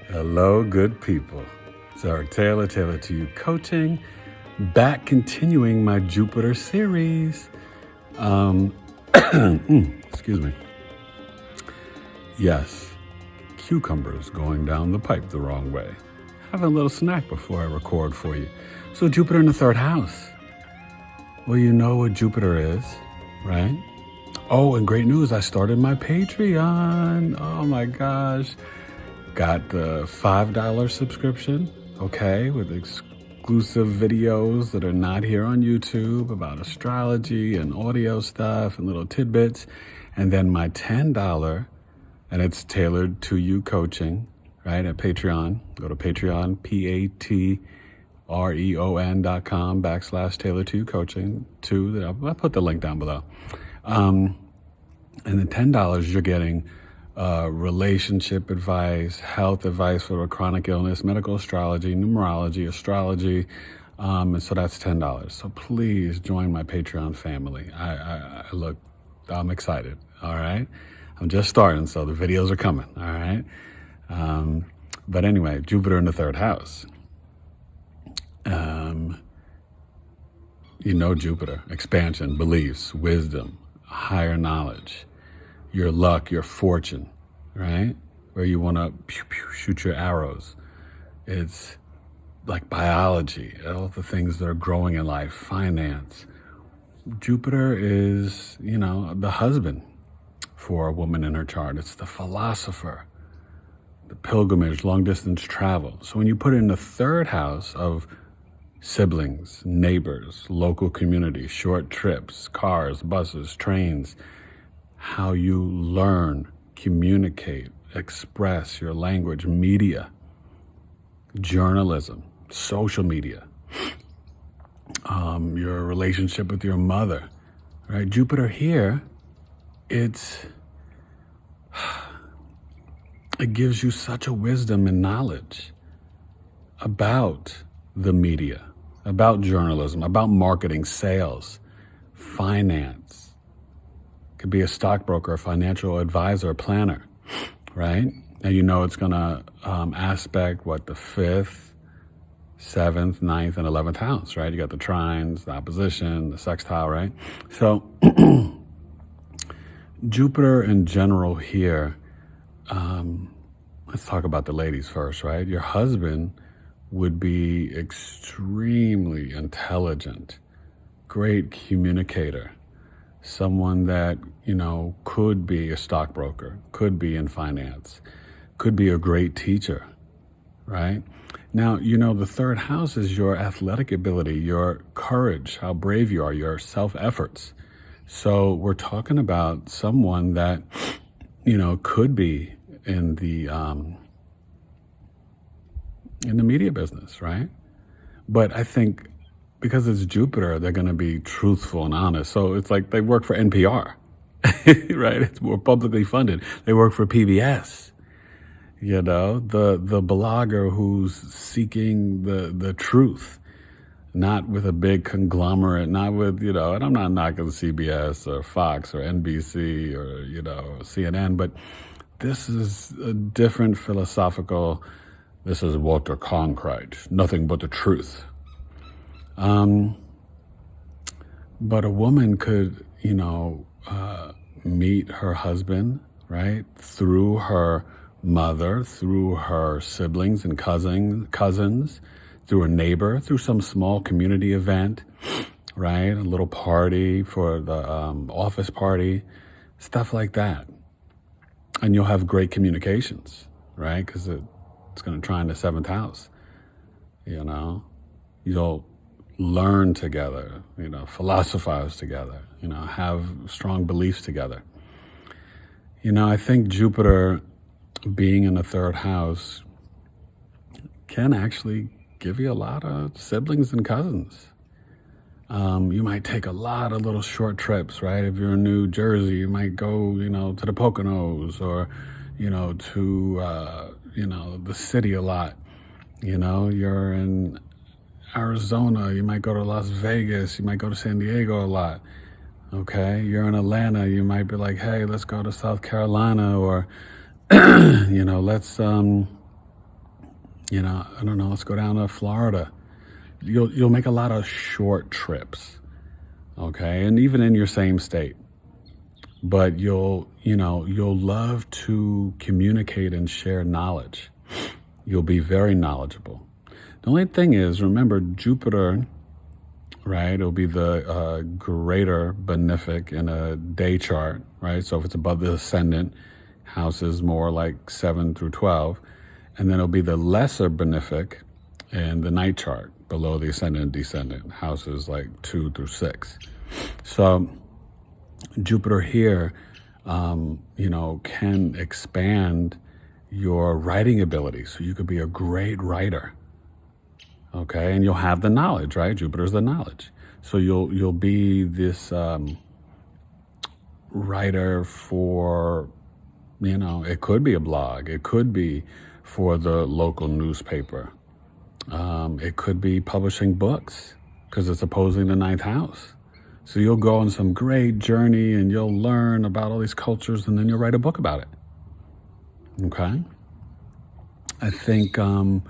Hello, good people. It's Eric Taylor, Taylor to You Coaching, back continuing my Jupiter series. Excuse me. Yes, cucumbers going down the pipe the wrong way. Having a little snack before I record for you. So Jupiter in the third house. Well, you know what Jupiter is, right? Oh, and great news, I started my Patreon. Oh my gosh. Got the $5 subscription, okay, with exclusive videos that are not here on YouTube about astrology and audio stuff and little tidbits. And then my $10, and it's tailored to you coaching, right, at Patreon. Go to Patreon, patreon.com/Taylor to You Coaching. I'll put the link down below. And the $10 you're getting relationship advice, health advice for a chronic illness, medical astrology, numerology, astrology, and so that's $10. So please join my Patreon family. I'm excited. All right, I'm just starting, so the videos are coming. All right, but anyway, Jupiter in the third house. Jupiter, expansion, beliefs, wisdom, higher knowledge, your luck, your fortune, right? Where you want to shoot your arrows. It's like biology, all the things that are growing in life, finance. Jupiter is, the husband for a woman in her chart. It's the philosopher, the pilgrimage, long distance travel. So when you put it in the third house of siblings, neighbors, local community, short trips, cars, buses, trains, how you learn, communicate, express your language, media, journalism, social media, your relationship with your mother, right? Jupiter here, it gives you such a wisdom and knowledge about the media, about journalism, about marketing, sales, finance. Could be a stockbroker, a financial advisor, a planner, right? And it's going to aspect the 5th, 7th, 9th, and 11th house, right? You got the trines, the opposition, the sextile, right? So Jupiter in general here, let's talk about the ladies first, right? Your husband would be extremely intelligent, great communicator, someone that, could be a stockbroker, could be in finance, could be a great teacher, right? Now, the third house is your athletic ability, your courage, how brave you are, your self-efforts. So we're talking about someone that, could be in the media business, right? But I think because it's Jupiter, they're going to be truthful and honest. So it's like they work for NPR, right? It's more publicly funded. They work for PBS, the blogger who's seeking the truth, not with a big conglomerate, not with, and I'm not knocking CBS or Fox or NBC or, CNN, but this is a different philosophical. This is Walter Cronkite, nothing but the truth. But a woman could, meet her husband, right, through her mother, through her siblings and cousins, through a neighbor, through some small community event, right, a little party for the office party, stuff like that. And you'll have great communications, right, because it's going to trine the 7th house, You'll learn together, philosophize together, have strong beliefs together. I think Jupiter being in the third house can actually give you a lot of siblings and cousins. You might take a lot of little short trips, right? If you're in New Jersey, you might go, to the Poconos or, to, the city a lot. You're in Arizona, you might go to Las Vegas, you might go to San Diego a lot. Okay, you're in Atlanta, you might be like, hey, let's go to South Carolina, or let's I don't know, let's go down to Florida. You'll make a lot of short trips, okay? And even in your same state. But you'll love to communicate and share knowledge. You'll be very knowledgeable. The only thing is, remember, Jupiter, right? It'll be the greater benefic in a day chart, right? So if it's above the ascendant, houses more like 7 through 12. And then it'll be the lesser benefic in the night chart, below the ascendant and descendant, houses like 2 through 6. So Jupiter here, can expand your writing ability. So you could be a great writer, okay? And you'll have the knowledge, right? Jupiter's the knowledge. So you'll be this writer for, it could be a blog. It could be for the local newspaper. It could be publishing books because it's opposing the ninth house. So you'll go on some great journey and you'll learn about all these cultures and then you'll write a book about it. Okay? I think as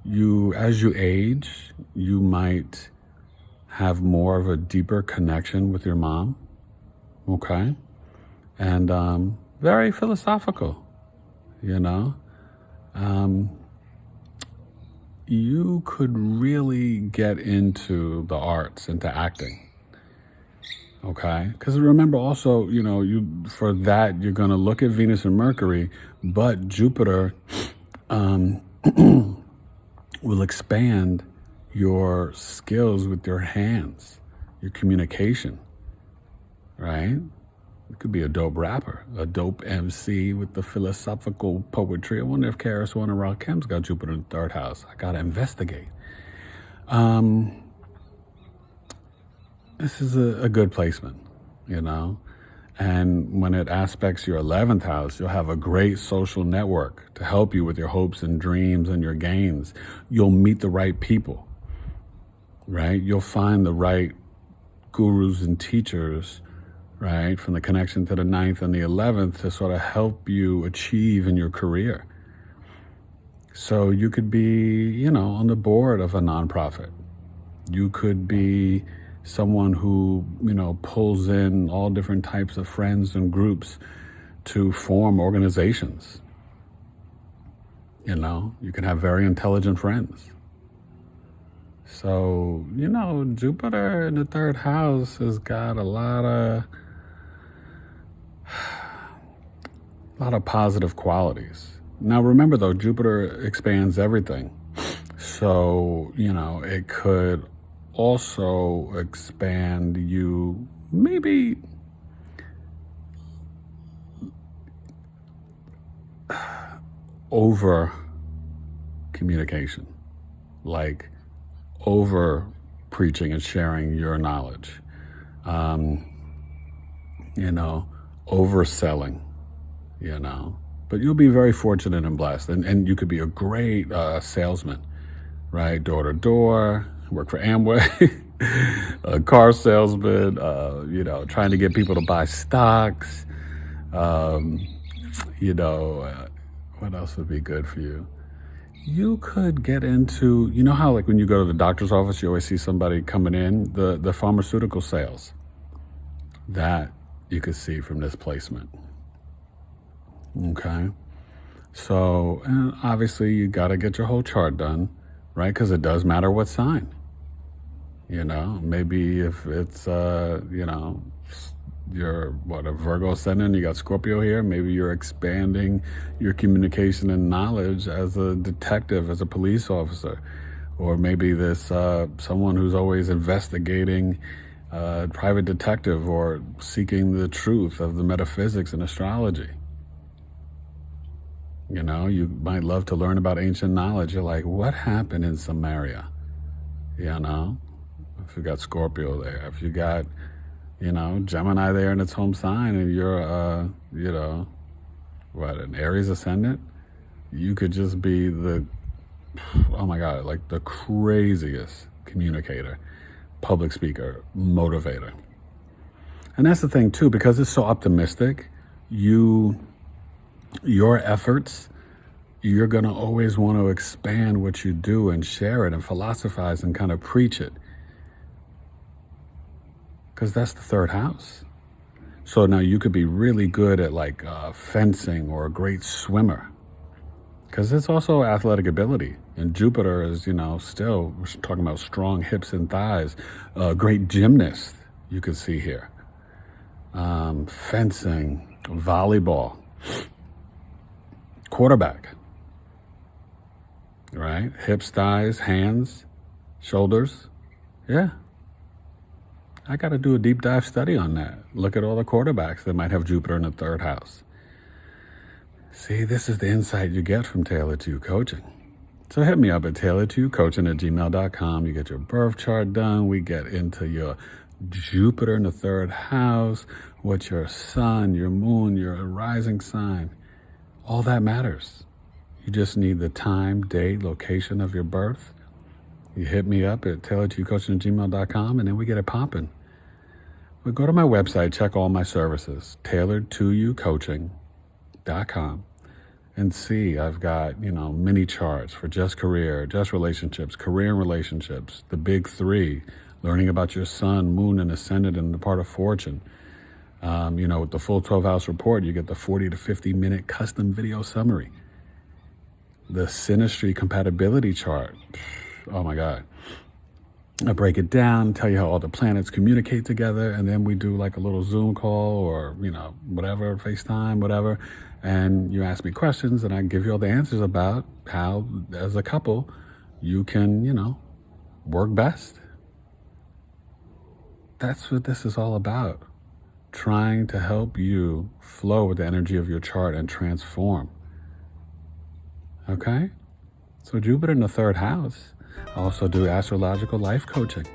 you age, you might have more of a deeper connection with your mom. Okay? And very philosophical, you could really get into the arts, into acting. Okay, because remember also, for that you're going to look at Venus and Mercury, but Jupiter will expand your skills with your hands, your communication, right? You could be a dope rapper, a dope MC with the philosophical poetry. I wonder if Karis One and Rakim's got Jupiter in the third house. I got to investigate. This is a good placement, and when it aspects your 11th house, you'll have a great social network to help you with your hopes and dreams and your gains. You'll meet the right people, right? You'll find the right gurus and teachers, right, from the connection to the 9th and the 11th to sort of help you achieve in your career. So you could be, on the board of a nonprofit. You could be someone who, pulls in all different types of friends and groups to form organizations. You can have very intelligent friends. So, Jupiter in the third house has got a lot of positive qualities. Now, remember though, Jupiter expands everything. So, it could also expand you maybe over communication, like over preaching and sharing your knowledge, overselling, but you'll be very fortunate and blessed. And you could be a great salesman, right? Door to door, work for Amway, a car salesman, trying to get people to buy stocks. What else would be good for you? You could get into, how like when you go to the doctor's office, you always see somebody coming in, the pharmaceutical sales. That you could see from this placement. Okay. So, and obviously you got to get your whole chart done, right? Because it does matter what sign. Maybe if it's, you're a Virgo ascendant, you got Scorpio here, maybe you're expanding your communication and knowledge as a detective, as a police officer. Or maybe this someone who's always investigating, private detective, or seeking the truth of the metaphysics and astrology. You might love to learn about ancient knowledge. You're like, what happened in Samaria? If you got Scorpio there, if you got, Gemini there in its home sign, and you're, an Aries ascendant, you could just be the craziest communicator, public speaker, motivator. And that's the thing too, because it's so optimistic, your efforts, you're going to always want to expand what you do and share it and philosophize and kind of preach it. Because that's the third house. So now you could be really good at like fencing or a great swimmer. Because it's also athletic ability. And Jupiter is, still, we're talking about strong hips and thighs. Great gymnast, you could see here. Fencing, volleyball, quarterback, right? Hips, thighs, hands, shoulders. Yeah. I got to do a deep dive study on that. Look at all the quarterbacks that might have Jupiter in the third house. See, this is the insight you get from Tailored to You Coaching. So hit me up at tailoredtoyoucoaching@gmail.com. You get your birth chart done. We get into your Jupiter in the third house, what's your sun, your moon, your rising sign. All that matters. You just need the time, date, location of your birth. You hit me up at tailoredtoyoucoaching@gmail.com, and then we get it popping. But go to my website, check all my services, tailoredtoyoucoaching.com, and see I've got, mini charts for just career, just relationships, career and relationships, the big three, learning about your sun, moon, and ascendant and the part of fortune. With the full 12-house report, you get the 40 to 50-minute custom video summary. The synastry compatibility chart. Oh my God. I break it down, tell you how all the planets communicate together, and then we do like a little Zoom call or, whatever, FaceTime, whatever, and you ask me questions and I give you all the answers about how, as a couple, you can, work best. That's what this is all about. Trying to help you flow with the energy of your chart and transform. Okay? So Jupiter in the third house. I also do Astrological Life Coaching.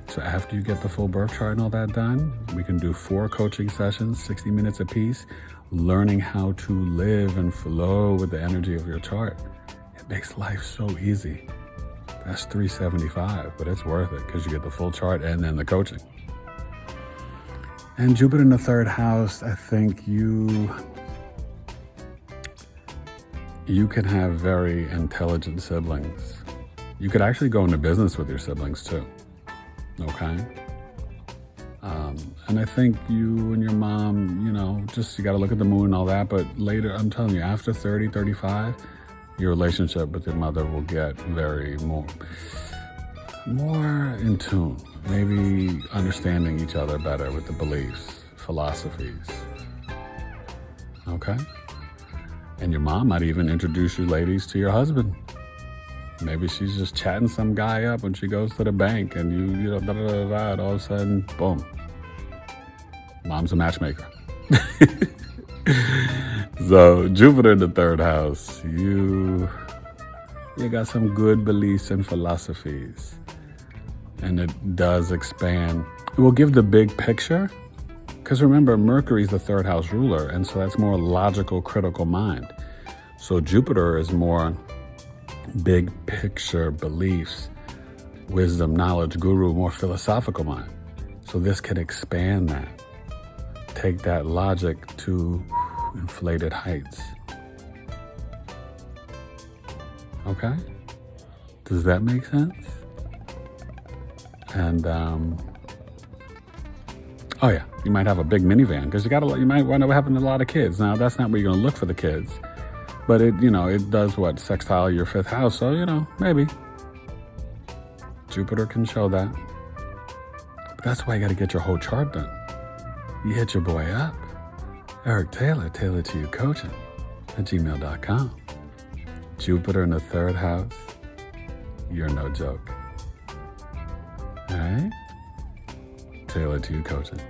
So after you get the full birth chart and all that done, we can do 4 coaching sessions, 60 minutes apiece, learning how to live and flow with the energy of your chart. It makes life so easy. That's $375, but it's worth it because you get the full chart and then the coaching. And Jupiter in the third house, I think you can have very intelligent siblings. You could actually go into business with your siblings too, okay? And I think you and your mom, you got to look at the moon and all that, but later, I'm telling you, after 30, 35, your relationship with your mother will get very more in tune, maybe understanding each other better with the beliefs, philosophies, okay? And your mom might even introduce you ladies to your husband. Maybe she's just chatting some guy up when she goes to the bank and and all of a sudden, boom. Mom's a matchmaker. So Jupiter in the third house, you got some good beliefs and philosophies. And it does expand. It will give the big picture. Because remember, Mercury's the third house ruler, and so that's more logical, critical mind. So Jupiter is more big picture beliefs, wisdom, knowledge, guru, more philosophical mind. So this can expand that. Take that logic to inflated heights. Okay? Does that make sense? And oh yeah, you might have a big minivan because you might wind up having a lot of kids. Now that's not where you're gonna look for the kids, but it does sextile your 5th house. So maybe Jupiter can show that. But that's why you got to get your whole chart done. You hit your boy up, Eric Taylor, Tailored to You Coaching @gmail.com. Jupiter in the 3rd house. You're no joke. All right? Tailored to You Coaching.